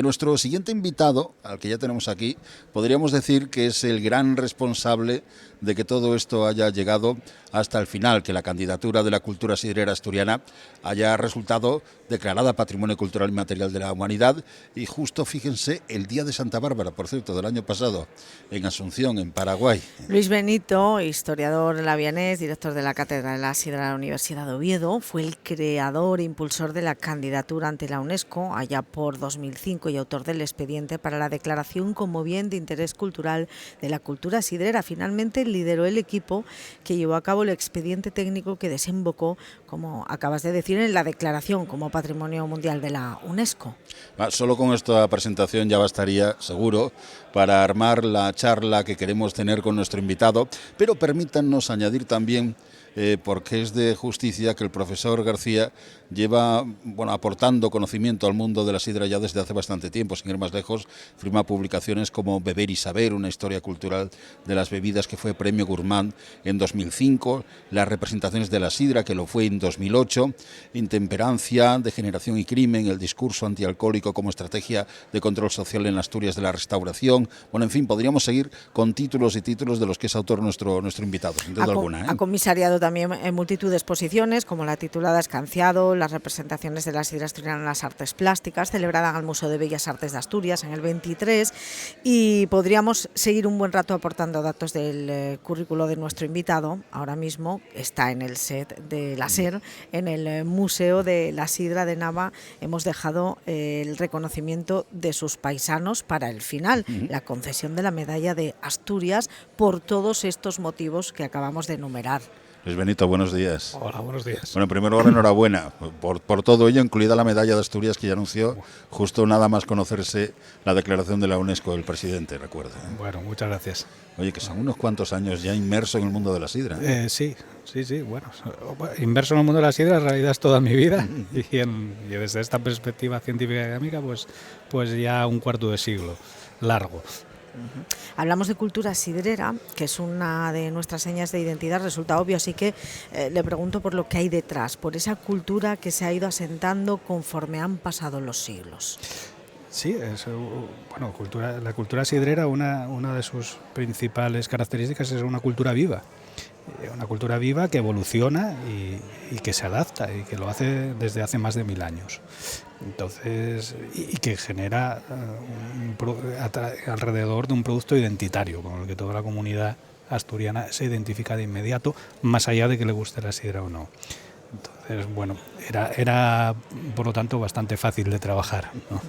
Nuestro siguiente invitado, al que ya tenemos aquí, podríamos decir que es el gran responsable de que todo esto haya llegado hasta el final, que la candidatura de la cultura sidrera asturiana haya resultado declarada Patrimonio Cultural Inmaterial de la Humanidad, y justo, fíjense, el día de Santa Bárbara, por cierto, del año pasado, en Asunción, en Paraguay. Luis Benito, historiador labianés, director de la Cátedra de la Sidra de la Universidad de Oviedo, fue el creador e impulsor de la candidatura ante la UNESCO allá por 2005 y autor del expediente para la declaración como bien de interés cultural de la cultura sidrera. Finalmente lideró el equipo que llevó a cabo el expediente técnico que desembocó, como acabas de decir, en la declaración como Patrimonio Mundial de la UNESCO. Solo con esta presentación ya bastaría, seguro, para armar la charla que queremos tener con nuestro invitado, pero permítanos añadir también, porque es de justicia, que el profesor García lleva aportando conocimiento al mundo de la sidra ya desde hace bastante tiempo. Sin ir más lejos, firma publicaciones como Beber y Saber, una historia cultural de las bebidas, que fue premio Gourmand en 2005, las representaciones de la sidra, que lo fue en 2008, Intemperancia, Degeneración y Crimen, el discurso antialcohólico como estrategia de control social en Asturias de la Restauración. Bueno, en fin, podríamos seguir con títulos y títulos de los que es autor nuestro invitado, sin duda alguna. Ha comisariado también en multitud de exposiciones, como la titulada Escanciado, las representaciones de la sidra asturiana en las artes plásticas, celebrada en el Museo de Bellas Artes de Asturias en el 23, y podríamos seguir un buen rato aportando datos del currículo de nuestro invitado. Ahora mismo está en el set de la SER, en el Museo de la Sidra de Nava. Hemos dejado el reconocimiento de sus paisanos para el final, la concesión de la medalla de Asturias por todos estos motivos que acabamos de enumerar. Luis Benito, buenos días. Hola, buenos días. Bueno, en primer lugar, enhorabuena por todo ello, incluida la medalla de Asturias, que ya anunció justo nada más conocerse la declaración de la UNESCO del presidente, recuerda. Bueno, muchas gracias. Oye, que son unos cuantos años ya inmerso en el mundo de la sidra. Sí, bueno, inmerso en el mundo de la sidra en realidad es toda mi vida y desde esta perspectiva científica y académica, pues ya un cuarto de siglo largo. Hablamos de cultura sidrera, que es una de nuestras señas de identidad, resulta obvio, así que le pregunto por lo que hay detrás, por esa cultura que se ha ido asentando conforme han pasado los siglos. Sí, la cultura sidrera, una de sus principales características es una cultura viva que evoluciona y que se adapta y que lo hace desde hace más de 1000 años. Entonces, y que genera alrededor de un producto identitario con el que toda la comunidad asturiana se identifica de inmediato, más allá de que le guste la sidra o no. Entonces, bueno, era por lo tanto bastante fácil de trabajar, ¿no?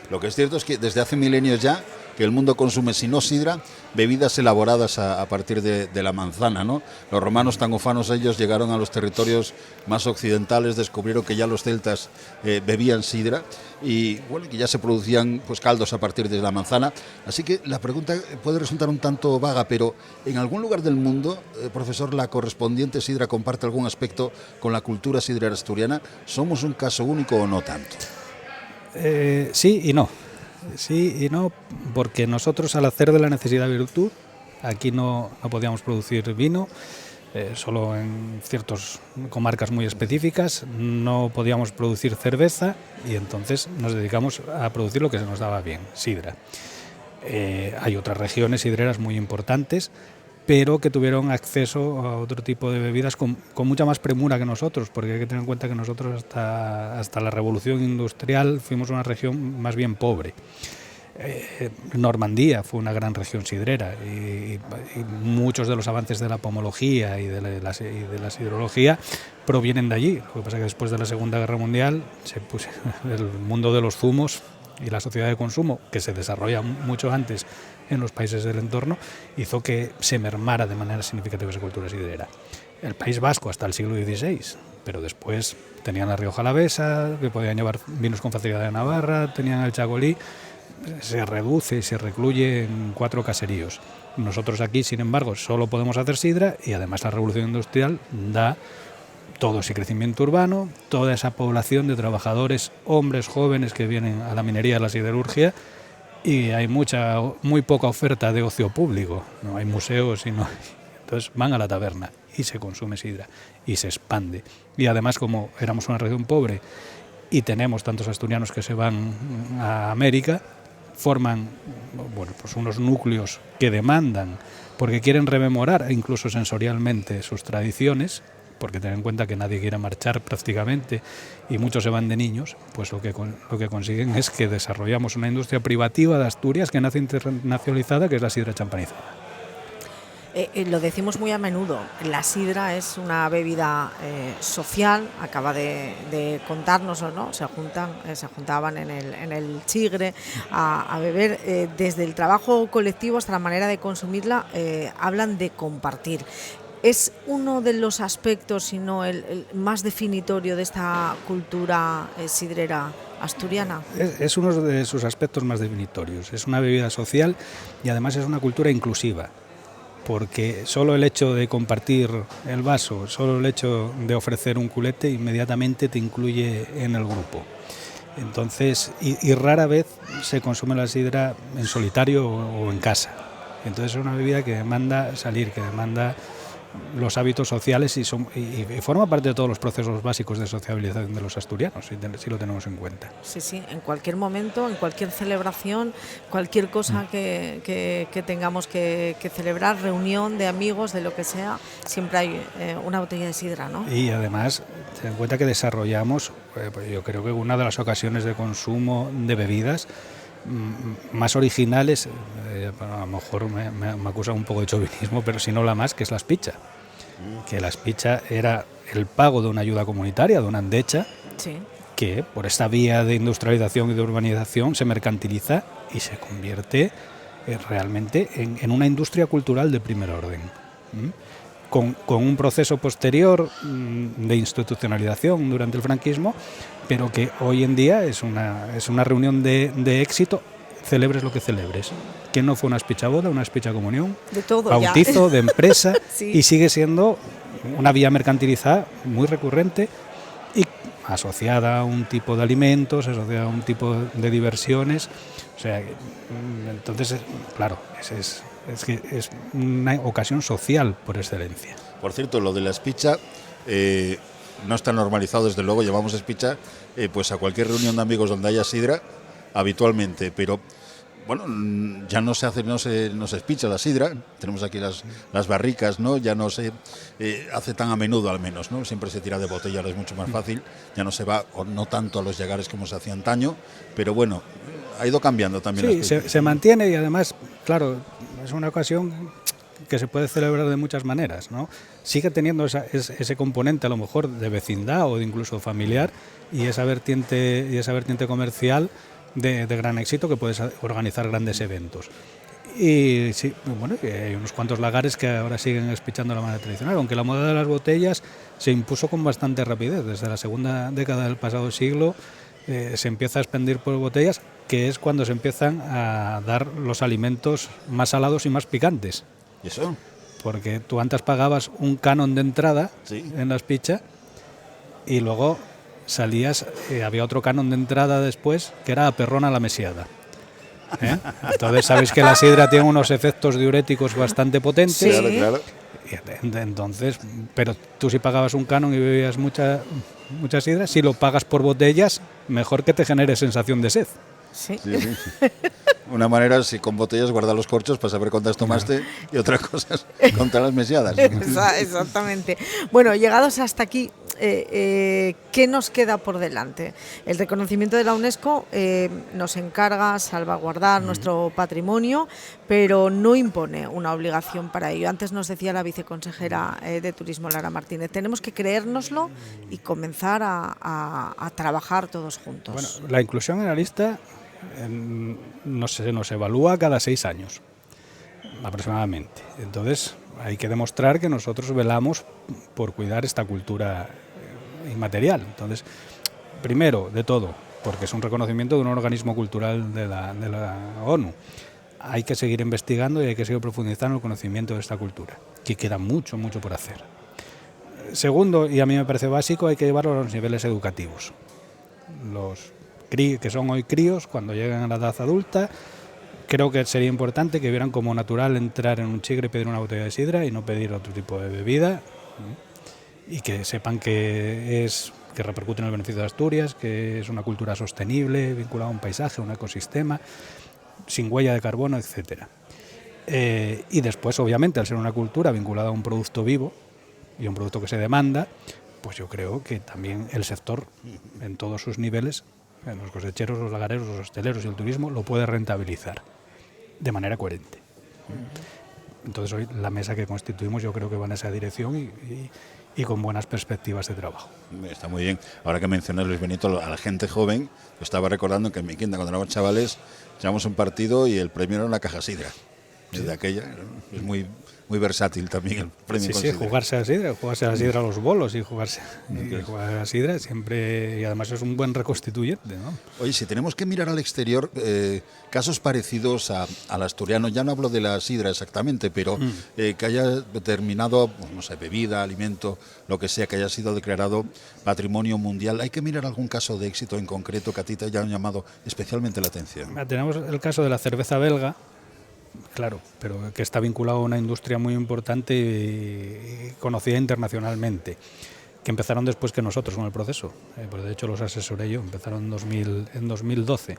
Lo que es cierto es que desde hace milenios ya que el mundo consume, si no sidra, bebidas elaboradas a partir de la manzana, ¿no? Los romanos, tan ufanos ellos, llegaron a los territorios más occidentales, descubrieron que ya los celtas bebían sidra y bueno, que ya se producían pues caldos a partir de la manzana. Así que la pregunta puede resultar un tanto vaga, pero ¿en algún lugar del mundo, profesor, la correspondiente sidra comparte algún aspecto con la cultura sidrera asturiana? ¿Somos un caso único o no tanto? Sí y no. Sí y no, porque nosotros, al hacer de la necesidad virtud, aquí no podíamos producir vino, solo en ciertas comarcas muy específicas, no podíamos producir cerveza y entonces nos dedicamos a producir lo que se nos daba bien, sidra. Hay otras regiones sidreras muy importantes, pero que tuvieron acceso a otro tipo de bebidas con mucha más premura que nosotros, porque hay que tener en cuenta que nosotros hasta la revolución industrial fuimos una región más bien pobre. Normandía fue una gran región sidrera y muchos de los avances de la pomología y de la sidrología provienen de allí. Lo que pasa es que después de la Segunda Guerra Mundial el mundo de los zumos y la sociedad de consumo, que se desarrolla mucho antes en los países del entorno, hizo que se mermara de manera significativa esa cultura sidrera. El País Vasco hasta el siglo XVI, pero después tenían la Rioja Alavesa, que podían llevar vinos con facilidad de Navarra, tenían el Chagolí, se reduce y se recluye en 4 caseríos. Nosotros aquí, sin embargo, solo podemos hacer sidra y además la revolución industrial da todo ese crecimiento urbano, toda esa población de trabajadores, hombres jóvenes que vienen a la minería, a la siderurgia, y hay muy poca oferta de ocio público, no hay museos y no hay. Entonces van a la taberna y se consume sidra y se expande. Y además, como éramos una región pobre y tenemos tantos asturianos que se van a América, forman pues unos núcleos que demandan, porque quieren rememorar incluso sensorialmente sus tradiciones, porque ten en cuenta que nadie quiere marchar prácticamente y muchos se van de niños, pues lo que consiguen es que desarrollamos una industria privativa de Asturias que nace internacionalizada, que es la sidra champanizada. Lo decimos muy a menudo, la sidra es una bebida social, acaba de contarnos, ¿no? Se juntaban en el Chigre a beber, desde el trabajo colectivo hasta la manera de consumirla, hablan de compartir. ¿Es uno de los aspectos, si no el más definitorio de esta cultura sidrera asturiana? Es uno de sus aspectos más definitorios. Es una bebida social y además es una cultura inclusiva, porque solo el hecho de compartir el vaso, solo el hecho de ofrecer un culete, inmediatamente te incluye en el grupo. Entonces, y rara vez se consume la sidra en solitario o en casa. Entonces es una bebida que demanda salir, que demanda los hábitos sociales y forma parte de todos los procesos básicos de sociabilización de los asturianos, si lo tenemos en cuenta. Sí, en cualquier momento, en cualquier celebración, cualquier cosa que tengamos que celebrar, reunión de amigos, de lo que sea, siempre hay una botella de sidra, ¿no? Y además, ten en cuenta que desarrollamos, yo creo que una de las ocasiones de consumo de bebidas más originales, a lo mejor me acusa un poco de chauvinismo, pero si no la más, que es la espicha. Que la espicha era el pago de una ayuda comunitaria, de una andecha, sí, que por esta vía de industrialización y de urbanización se mercantiliza y se convierte realmente en una industria cultural de primer orden. Con un proceso posterior de institucionalización durante el franquismo, pero que hoy en día es una reunión de éxito, celebres lo que celebres. Que no fue una espicha boda, una espicha comunión, de todo, bautizo, ya. De empresa, sí. Y sigue siendo una vía mercantilizada muy recurrente y asociada a un tipo de alimentos, asociada a un tipo de diversiones. O sea, entonces, claro, es una ocasión social por excelencia. Por cierto, lo de la espicha no está normalizado, desde luego, llevamos espicha pues a cualquier reunión de amigos donde haya sidra habitualmente, pero bueno, ya no se espicha la sidra, tenemos aquí las barricas, ¿no? Ya no se hace tan a menudo, al menos, ¿no? Siempre se tira de botella, es mucho más fácil, ya no se va, o no tanto a los llagares como se hacía antaño, pero bueno, ha ido cambiando también. Sí, se mantiene y además, claro, es una ocasión que se puede celebrar de muchas maneras, ¿no? Sigue teniendo ese componente a lo mejor de vecindad o de incluso familiar y esa vertiente comercial de gran éxito, que puedes organizar grandes eventos. Y sí, bueno, hay unos cuantos lagares que ahora siguen espichando la manera tradicional, aunque la moda de las botellas se impuso con bastante rapidez. Desde la segunda década del pasado siglo se empieza a expandir por botellas, que es cuando se empiezan a dar los alimentos más salados y más picantes. ¿Y eso? Porque tú antes pagabas un canon de entrada, sí, en la espicha, y luego salías, había otro canon de entrada después, que era a perrona la mesiada. Entonces sabéis que la sidra tiene unos efectos diuréticos bastante potentes. Sí. Claro. Entonces, pero tú si pagabas un canon y bebías mucha sidra, si lo pagas por botellas, mejor que te genere sensación de sed. Sí. Una manera, si con botellas guardar los corchos para saber cuántas tomaste, y otra cosa es contar las mesiadas. Exactamente. Bueno, llegados hasta aquí, ¿qué nos queda por delante? El reconocimiento de la UNESCO nos encarga salvaguardar nuestro patrimonio, pero no impone una obligación para ello. Antes nos decía la viceconsejera de Turismo, Lara Martínez, tenemos que creérnoslo y comenzar a trabajar todos juntos. Bueno, la inclusión en la lista nos evalúa cada 6 años aproximadamente. Entonces hay que demostrar que nosotros velamos por cuidar esta cultura inmaterial. Entonces, primero de todo, porque es un reconocimiento de un organismo cultural de la ONU, hay que seguir investigando y hay que seguir profundizando en el conocimiento de esta cultura, que queda mucho por hacer. Segundo, y a mí me parece básico, hay que llevarlo a los niveles educativos. Los que son hoy críos, cuando llegan a la edad adulta, creo que sería importante que vieran como natural entrar en un chigre y pedir una botella de sidra y no pedir otro tipo de bebida, y que sepan que es que repercute en el beneficio de Asturias, que es una cultura sostenible, vinculada a un paisaje, a un ecosistema, sin huella de carbono, etcétera. Y después, obviamente, al ser una cultura vinculada a un producto vivo y a un producto que se demanda, pues yo creo que también el sector, en todos sus niveles, en los cosecheros, los lagareros, los hosteleros y el turismo, lo puede rentabilizar de manera coherente. Entonces hoy la mesa que constituimos yo creo que va en esa dirección y con buenas perspectivas de trabajo. Está muy bien. Ahora que mencionas, Luis Benito, a la gente joven, yo estaba recordando que en mi quinta, cuando éramos chavales, echamos un partido y el premio era una caja sidra. Desde aquella, es muy versátil también el premio. Sí, jugarse a la sidra a los bolos y jugar a la sidra siempre, y además es un buen reconstituyente, ¿no? Oye, si tenemos que mirar al exterior, casos parecidos al asturiano, ya no hablo de la sidra exactamente, pero que haya determinado, no sé, bebida, alimento, lo que sea, que haya sido declarado patrimonio mundial, ¿hay que mirar algún caso de éxito en concreto que a ti te haya llamado especialmente la atención? Tenemos el caso de la cerveza belga. Claro, pero que está vinculado a una industria muy importante y conocida internacionalmente, que empezaron después que nosotros con el proceso. Pues de hecho los asesoré yo, empezaron en 2012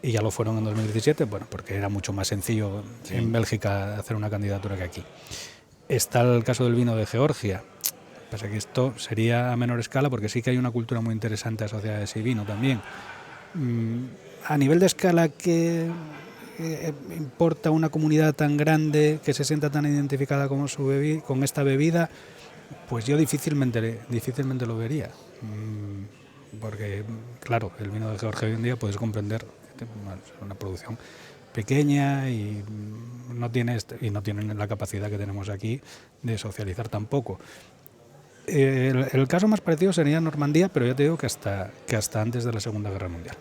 y ya lo fueron en 2017, bueno, porque era mucho más sencillo en Bélgica hacer una candidatura que aquí. Está el caso del vino de Georgia. Pasa que esto sería a menor escala porque sí que hay una cultura muy interesante asociada a ese vino también. A nivel de escala que importa una comunidad tan grande que se sienta tan identificada con esta bebida, pues yo difícilmente lo vería, porque claro, el vino de Georgia hoy en día puedes comprender una producción pequeña y no tienen la capacidad que tenemos aquí de socializar tampoco. El caso más parecido sería Normandía, pero ya te digo que hasta antes de la Segunda Guerra Mundial.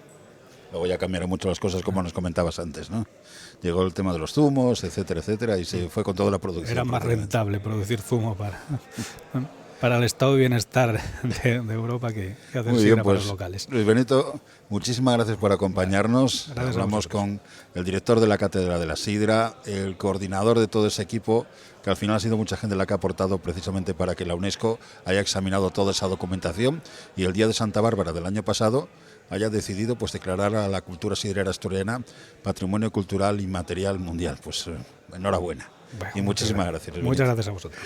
Luego ya cambiaron mucho las cosas, como nos comentabas antes, ¿no? Llegó el tema de los zumos, etcétera, etcétera, y se fue con toda la producción. Era más rentable producir zumo para el estado de bienestar de Europa que hacer sidra para los locales. Luis Benito, muchísimas gracias por acompañarnos. Hablamos con el director de la Cátedra de la Sidra, el coordinador de todo ese equipo, que al final ha sido mucha gente la que ha aportado precisamente para que la UNESCO haya examinado toda esa documentación y el día de Santa Bárbara del año pasado haya decidido pues declarar a la cultura sidrera asturiana Patrimonio Cultural Inmaterial Mundial. Pues enhorabuena. Bueno, y muchísimas gracias. Muchas gracias a vosotros.